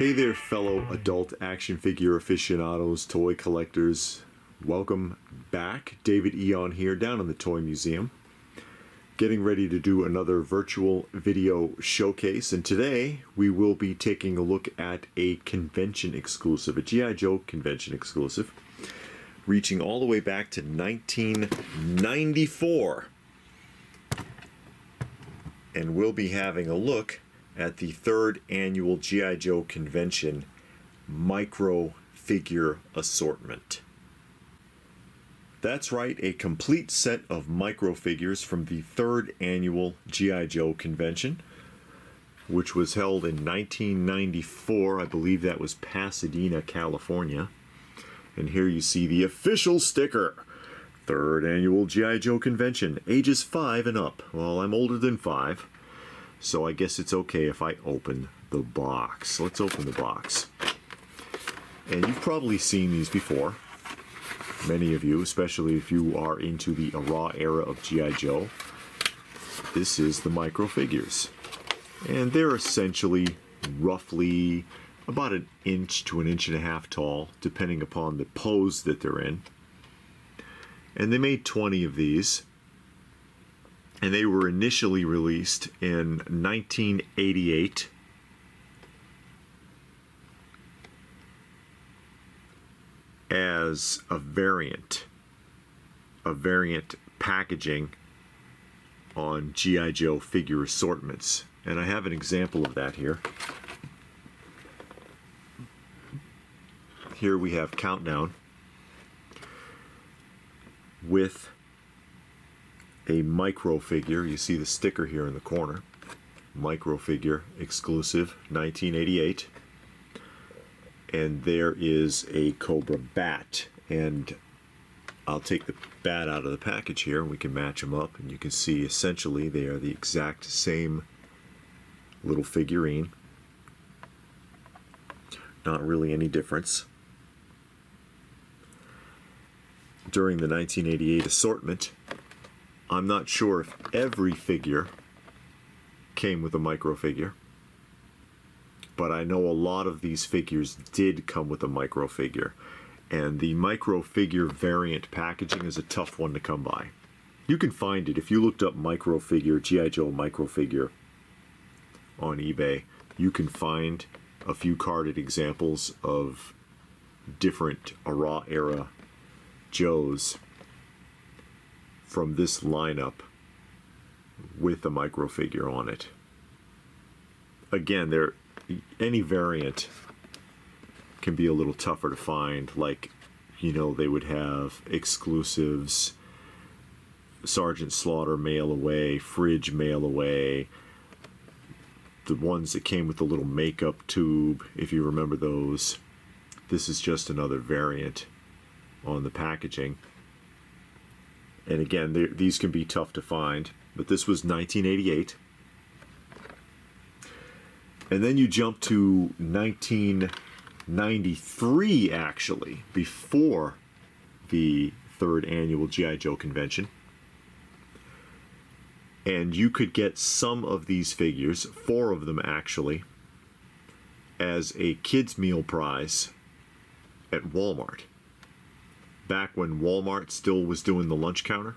Hey there, fellow adult action figure aficionados, toy collectors. Welcome back. David Eon here, down in the Toy Museum. Getting ready to do another virtual video showcase, and today we will be taking a look at a convention exclusive, a G.I. Joe convention exclusive, reaching all the way back to 1994. And we'll be having a look at the third annual G.I. Joe convention micro figure assortment. That's right, a complete set of micro figures from the third annual G.I. Joe convention, which was held in 1994. I believe that was Pasadena, California. And here you see the official sticker. Third annual G.I. Joe convention, ages 5 and up. Well, I'm older than 5. So I guess it's okay if I open the box. Let's open the box. And you've probably seen these before. Many of you, especially if you are into the ARAH era of G.I. Joe. This is the micro figures. And they're essentially roughly about an inch to an inch and a half tall, depending upon the pose that they're in. And they made 20 of these. And they were initially released in 1988. As a variant packaging on G.I. Joe figure assortments. And I have an example of that here. Here we have Countdown with a micro figure. You see the sticker here in the corner. Micro figure exclusive 1988. And there is a Cobra bat. And I'll take the bat out of the package here and we can match them up. And you can see essentially they are the exact same little figurine. Not really any difference. During the 1988 assortment, I'm not sure if every figure came with a micro figure, but I know a lot of these figures did come with a micro figure, and the micro figure variant packaging is a tough one to come by. You can find it if you looked up micro figure, G.I. Joe micro figure on eBay. You can find a few carded examples of different ARAH era Joes from this lineup with a micro figure on it. Again, any variant can be a little tougher to find. Like, you know, they would have exclusives, Sergeant Slaughter mail away, Fridge mail away, the ones that came with the little makeup tube, if you remember those. This is just another variant on the packaging. And again, these can be tough to find, but this was 1988. And then you jump to 1993, actually, before the third annual G.I. Joe convention. And you could get some of these figures, 4 of them actually, as a kids' meal prize at Walmart. Back when Walmart still was doing the lunch counter.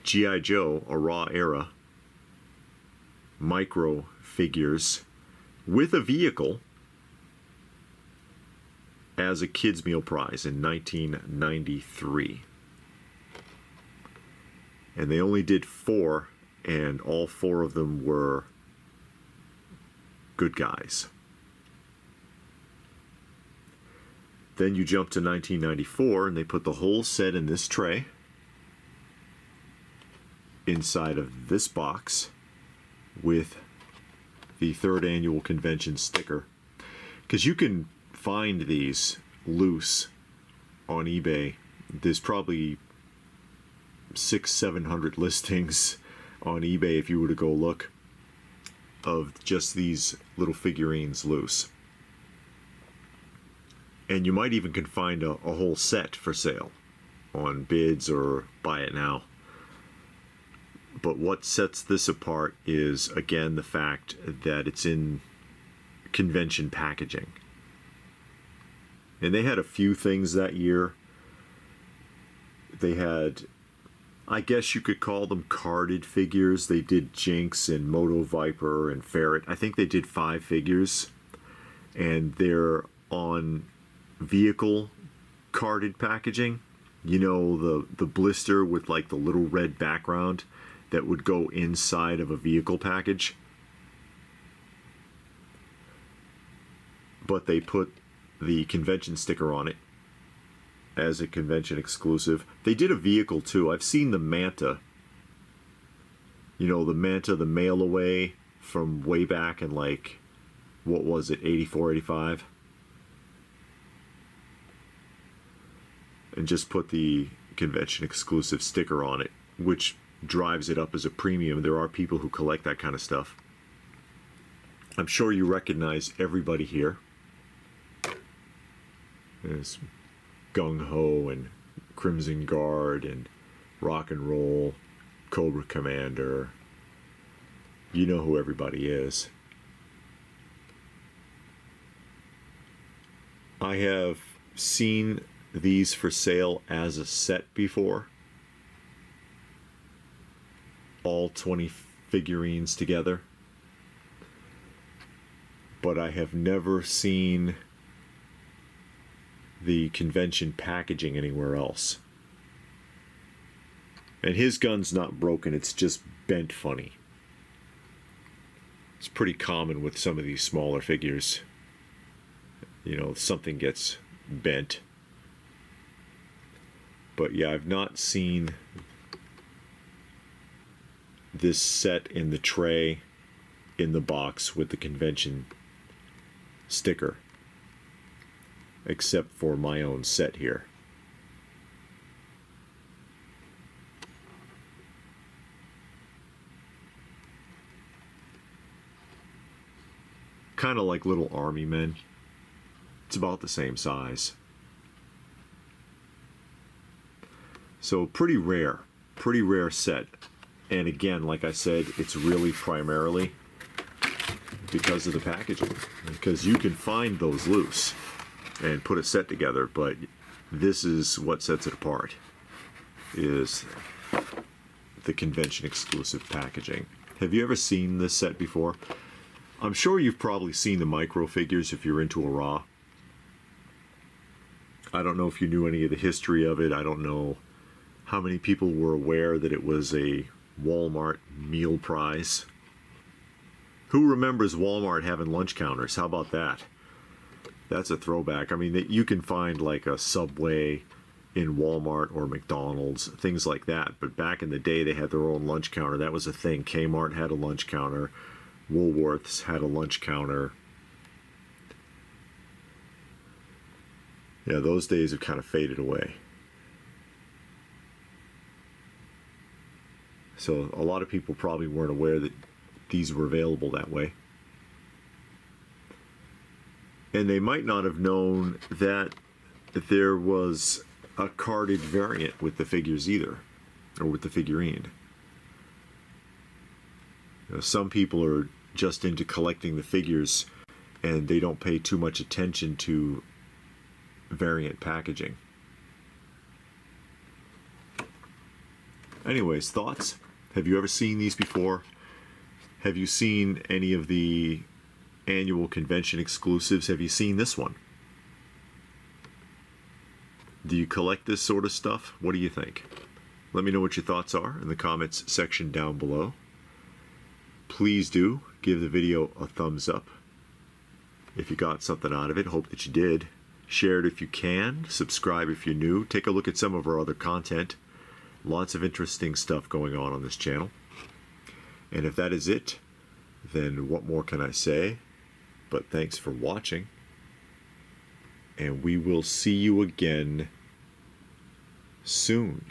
G.I. Joe, ARAH era, micro figures with a vehicle as a kids' meal prize in 1993. And they only did 4, and all 4 of them were good guys. Then you jump to 1994, and they put the whole set in this tray inside of this box with the third annual convention sticker. Because you can find these loose on eBay. There's probably 600-700 listings on eBay if you were to go look of just these little figurines loose. And you might even can find a whole set for sale on bids or buy it now. But what sets this apart is, again, the fact that it's in convention packaging. And they had a few things that year. They had, I guess you could call them carded figures. They did Jinx and Moto Viper and Ferret. I think they did 5 figures. And they're on vehicle carded packaging. You know, the blister with like the little red background that would go inside of a vehicle package. But they put the convention sticker on it as a convention exclusive. They did a vehicle too. I've seen the Manta. You know, the Manta, the mail away from way back in like, what was it, 84, 85? And just put the convention exclusive sticker on it, which drives it up as a premium. There are people who collect that kind of stuff. I'm sure you recognize everybody here. There's Gung Ho and Crimson Guard and Rock and Roll, Cobra Commander. You know who everybody is. I have seen these for sale as a set before. All 20 figurines together. But I have never seen the convention packaging anywhere else. And his gun's not broken, it's just bent funny. It's pretty common with some of these smaller figures. You know, something gets bent. But yeah, I've not seen this set in the tray in the box with the convention sticker, except for my own set here. Kind of like little army men. It's about the same size. So pretty rare set. And again, like I said, it's really primarily because of the packaging. Because you can find those loose and put a set together, but this is what sets it apart, is the convention exclusive packaging. Have you ever seen this set before? I'm sure you've probably seen the micro figures if you're into ARAH. I don't know if you knew any of the history of it. I don't know how many people were aware that it was a Walmart meal prize. Who remembers Walmart having lunch counters? How about that? That's a throwback. I mean, you can find like a Subway in Walmart or McDonald's, things like that. But back in the day, they had their own lunch counter. That was a thing. Kmart had a lunch counter. Woolworths had a lunch counter. Yeah, those days have kind of faded away. So a lot of people probably weren't aware that these were available that way. And they might not have known that there was a carded variant with the figures either, or with the figurine. You know, some people are just into collecting the figures and they don't pay too much attention to variant packaging. Anyways, thoughts? Have you ever seen these before? Have you seen any of the annual convention exclusives? Have you seen this one? Do you collect this sort of stuff? What do you think? Let me know what your thoughts are in the comments section down below. Please do give the video a thumbs up if you got something out of it. Hope that you did. Share it if you can. Subscribe if you're new. Take a look at some of our other content. Lots of interesting stuff going on this channel. And if that is it, then what more can I say? But thanks for watching. And we will see you again soon.